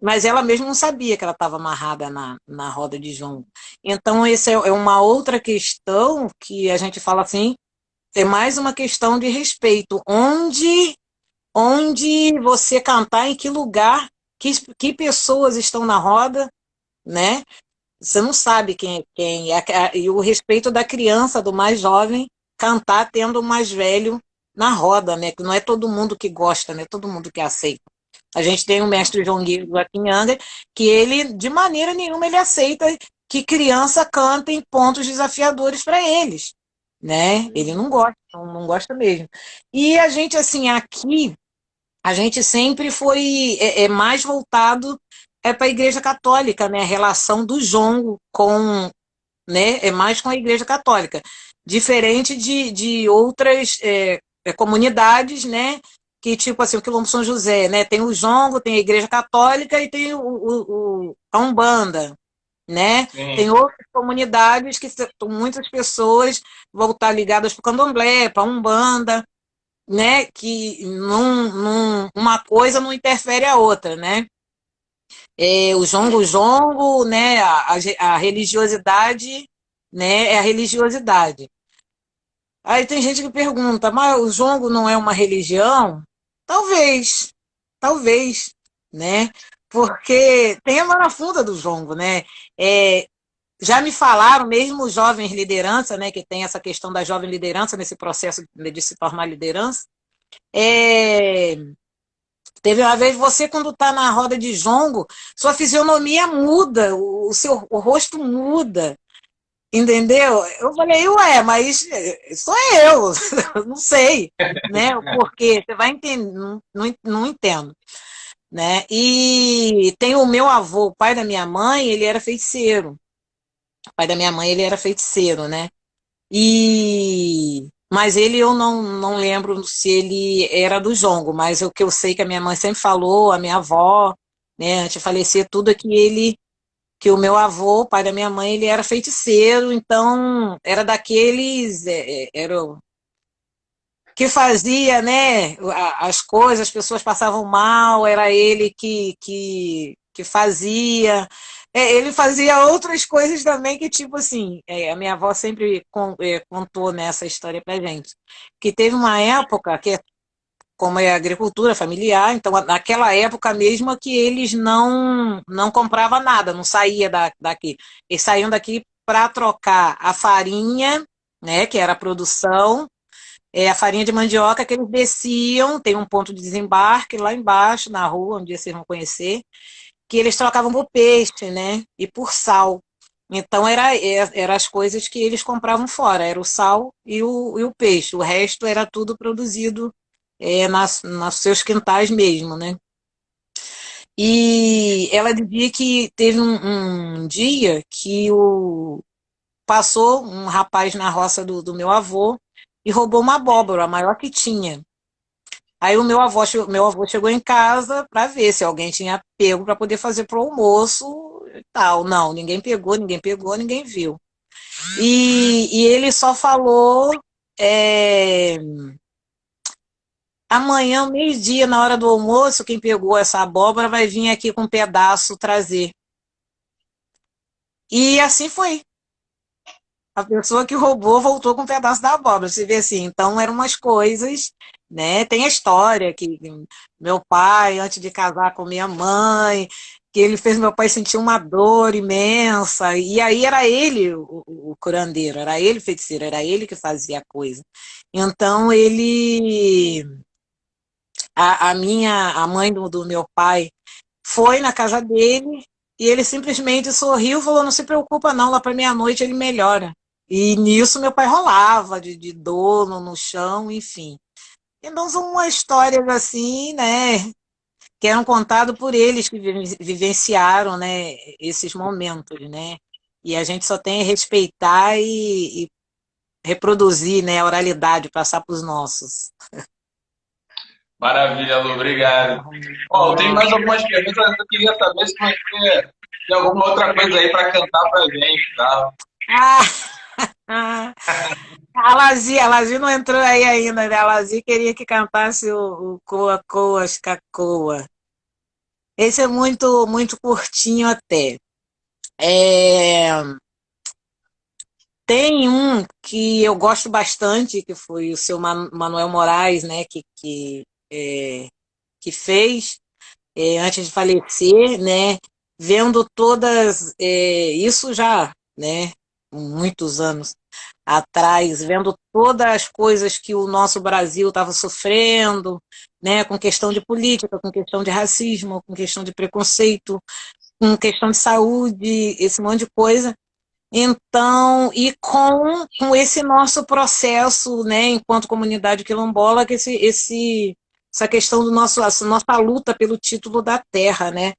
Mas ela mesma não sabia que ela estava amarrada na roda de jongo. Então, essa é uma outra questão que a gente fala assim, é mais uma questão de respeito. Onde você cantar, em que lugar, que pessoas estão na roda, né? Você não sabe quem é. E o respeito da criança, do mais jovem, cantar tendo o mais velho na roda, né? Que não é todo mundo que gosta, né? Todo mundo que aceita. A gente tem um mestre João Guido aqui em Angra, que ele, de maneira nenhuma, ele aceita que criança canta em pontos desafiadores para eles, né? Ele não gosta, não gosta mesmo. E a gente, assim, aqui, a gente sempre foi mais voltado para a Igreja Católica, né? A relação do jongo com, né? É mais com a Igreja Católica, diferente de outras comunidades, né? Que tipo assim, o Quilombo São José, né? Tem o jongo, tem a Igreja Católica e tem a Umbanda, né? Sim. Tem outras comunidades que muitas pessoas vão estar ligadas para o Candomblé, para a Umbanda, né? Que uma coisa não interfere a outra, né? O jongo, né? A religiosidade, né? É a religiosidade. Aí tem gente que pergunta, mas o jongo não é uma religião? Talvez, talvez, né? Porque tem a marafunda do jongo, né? É, já me falaram, mesmo os jovens liderança, né? Que tem essa questão da jovem liderança nesse processo de se tornar liderança. É, teve uma vez, você quando está na roda de jongo, sua fisionomia muda, o rosto muda, entendeu? Eu falei, ué, mas sou eu, não sei, né? Porque você vai entender, não entendo, né? E tem o meu avô, o pai da minha mãe, ele era feiticeiro. O pai da minha mãe, ele era feiticeiro, né? Mas ele eu não lembro se ele era do jongo, mas o que eu sei que a minha mãe sempre falou, a minha avó, né, antes de falecer, tudo é que o meu avô, o pai da minha mãe, ele era feiticeiro, então era daqueles, era que fazia, né, as coisas, as pessoas passavam mal, era ele que fazia. Ele fazia outras coisas também que, tipo assim, a minha avó sempre contou nessa história pra gente, que teve uma época que como é agricultura familiar, então naquela época mesmo que eles não compravam nada, não saía daqui. Eles saíam daqui para trocar a farinha, né, que era a produção, a farinha de mandioca que eles desciam, tem um ponto de desembarque lá embaixo, na rua, onde vocês vão conhecer, que eles trocavam por peixe, né, e por sal. Então era as coisas que eles compravam fora, era o sal e o peixe. O resto era tudo produzido nos seus quintais mesmo, né? E ela dizia que teve um dia que passou um rapaz na roça do meu avô e roubou uma abóbora, a maior que tinha. Aí o meu avô chegou em casa para ver se alguém tinha pego para poder fazer para o almoço e tal. Não, ninguém pegou, ninguém viu. E ele só falou é, amanhã, meio-dia, na hora do almoço, quem pegou essa abóbora vai vir aqui com um pedaço trazer. E assim foi. A pessoa que roubou voltou com um pedaço da abóbora. Você vê assim, então eram umas coisas, né? Tem a história que meu pai, antes de casar com minha mãe, que ele fez meu pai sentir uma dor imensa. E aí era ele o curandeiro, era ele o feiticeiro, era ele que fazia a coisa. Então a mãe do meu pai foi na casa dele e ele simplesmente sorriu e falou: não se preocupa, não, lá para meia-noite ele melhora. E nisso meu pai rolava de dor no chão, enfim. Então são umas histórias assim, né, que eram contadas por eles que vivenciaram, né, esses momentos, né. E a gente só tem a respeitar e reproduzir, né, a oralidade, passar para os nossos. Maravilha, Lu, obrigado. Ó, eu tenho mais algumas perguntas, mas eu queria saber se você tem alguma outra coisa aí para cantar pra gente, tá? Ah, a Lazi não entrou aí ainda, né? A Lazi queria que cantasse o Coa Coa Cacoa. Esse é muito, muito curtinho até. É, tem um que eu gosto bastante, que foi o seu Manuel Moraes, né? Que fez antes de falecer, né? Vendo todas, isso já, né? Muitos anos atrás, vendo todas as coisas que o nosso Brasil estava sofrendo, né, com questão de política, com questão de racismo, com questão de preconceito, com questão de saúde, esse monte de coisa. Então, e com esse nosso processo, né, enquanto comunidade quilombola, que essa questão essa nossa luta pelo título da terra, né?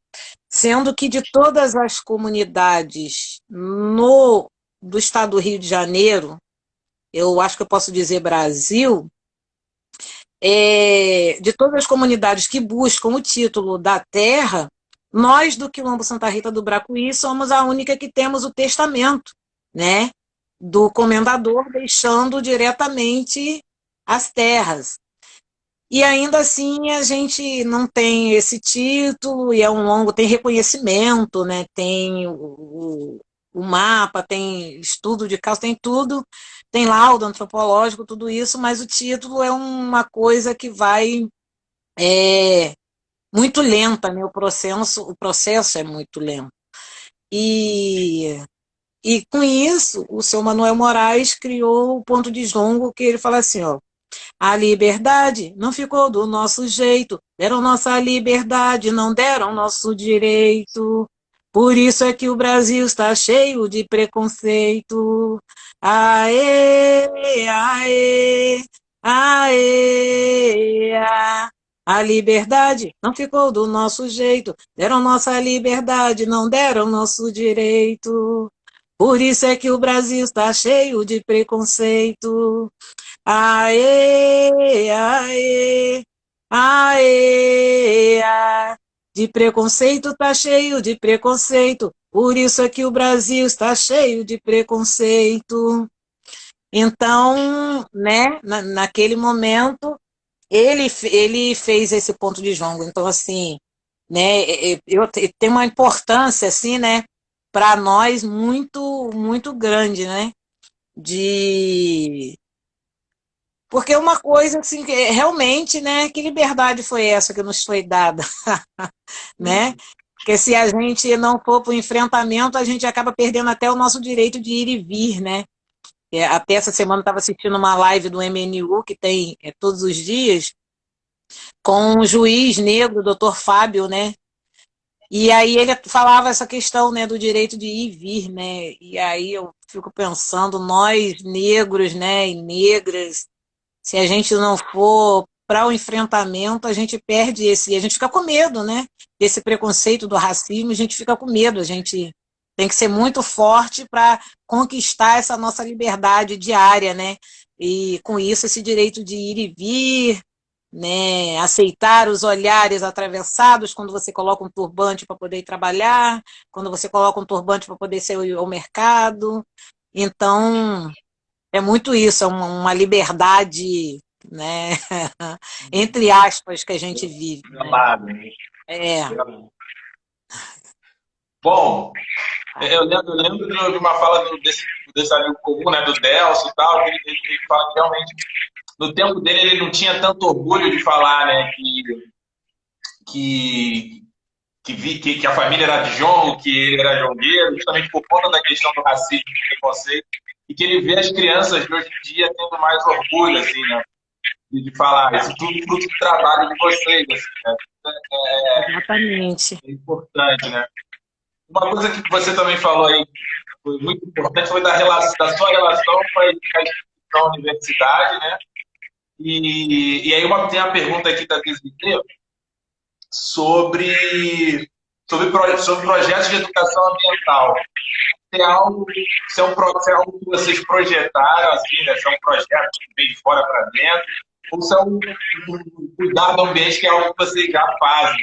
Sendo que de todas as comunidades do estado do Rio de Janeiro, eu acho que eu posso dizer Brasil, de todas as comunidades que buscam o título da terra, nós do Quilombo Santa Rita do Bracuí somos a única que temos o testamento, né, do comendador deixando diretamente as terras. E ainda assim a gente não tem esse título e tem reconhecimento, né? Tem o mapa, tem estudo de caso, tem tudo, tem laudo antropológico, tudo isso, mas o título é uma coisa que vai muito lenta, né? O processo é muito lento. E com isso, o seu Manuel Moraes criou o ponto de jongo que ele fala assim, ó: a liberdade não ficou do nosso jeito, deram nossa liberdade, não deram nosso direito. Por isso é que o Brasil está cheio de preconceito. Aê, aê, aê, a liberdade não ficou do nosso jeito, deram nossa liberdade, não deram nosso direito. Por isso é que o Brasil está cheio de preconceito. Aê, aê, aê, aê. De preconceito tá cheio de preconceito, por isso é que o Brasil está cheio de preconceito. Então, né, naquele momento, ele fez esse ponto de jongo. Então, assim, né, tem uma importância, assim, né, para nós muito, muito grande, né, de Porque uma coisa, assim, que realmente, né, que liberdade foi essa que nos foi dada, né? Porque se a gente não for para o enfrentamento, a gente acaba perdendo até o nosso direito de ir e vir, né? Até essa semana eu estava assistindo uma live do MNU, que tem todos os dias, com um juiz negro, o doutor Fábio, né? E aí ele falava essa questão, né, do direito de ir e vir, né? E aí eu fico pensando, nós negros, né, e negras, se a gente não for para o enfrentamento, a gente perde esse, a gente fica com medo, né? Esse preconceito do racismo, a gente fica com medo, a gente tem que ser muito forte para conquistar essa nossa liberdade diária, né? E com isso esse direito de ir e vir, né, aceitar os olhares atravessados quando você coloca um turbante para poder ir trabalhar, quando você coloca um turbante para poder ir ao mercado. Então, é muito isso, é uma liberdade, né, entre aspas, que a gente vive. Né? É. Bom, eu lembro de uma fala desse amigo comum, né, do Delcio e tal, ele fala que realmente no tempo dele ele não tinha tanto orgulho de falar, né, que a família era de jongo, que ele era jongueiro, justamente por conta da questão do racismo e do preconceito, e que ele vê as crianças de hoje em dia tendo mais orgulho, assim, né, de falar, isso tudo fruto do trabalho de vocês, assim, né? Exatamente. É importante, né? Uma coisa que você também falou aí, que foi muito importante, foi da sua relação com a universidade, né? E aí tem uma pergunta aqui da Desirê sobre projetos de educação ambiental. Se é algo que vocês projetaram, assim, né? Se é um projeto que vem de fora para dentro, ou se é um cuidar do ambiente que é algo que vocês já fazem?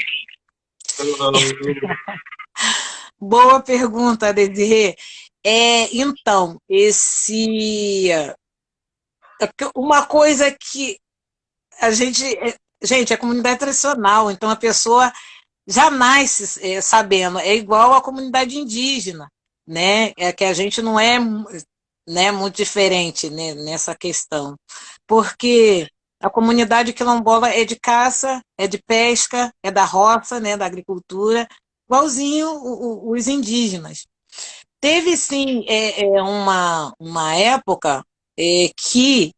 Boa pergunta, Desirê. Então, uma coisa que a gente... Gente, é comunidade tradicional, então a pessoa já nasce sabendo, é igual à comunidade indígena, né? É que a gente não é, né, muito diferente, né, nessa questão. Porque a comunidade quilombola é de caça, é de pesca, é da roça, né, da agricultura, igualzinho os indígenas. Teve, sim, uma época que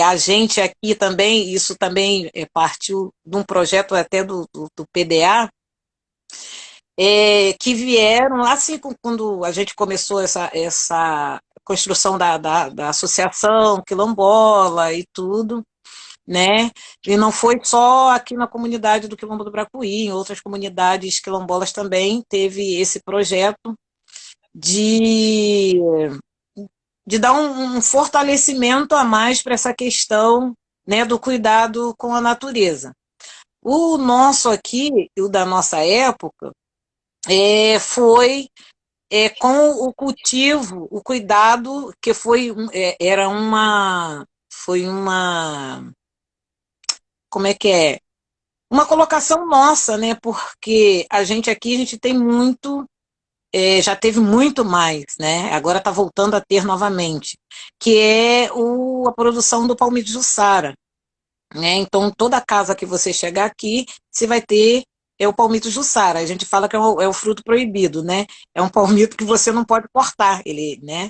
a gente aqui também, isso também partiu de um projeto até do PDA, que vieram, assim, quando a gente começou essa construção da associação quilombola e tudo, né? E não foi só aqui na comunidade do Quilombo do Bracuí, em outras comunidades quilombolas também teve esse projeto de, de dar um fortalecimento a mais para essa questão, né, do cuidado com a natureza. O nosso aqui, o da nossa época, foi com o cultivo, o cuidado, que foi uma, como é que é? Uma colocação nossa, né? Porque a gente aqui, a gente tem muito, já teve muito mais, né? Agora está voltando a ter novamente, que é a produção do palmito de Jussara, né? Então, toda casa que você chegar aqui, você vai ter o palmito Jussara. A gente fala que é o fruto proibido, né? É um palmito que você não pode cortar, ele, né?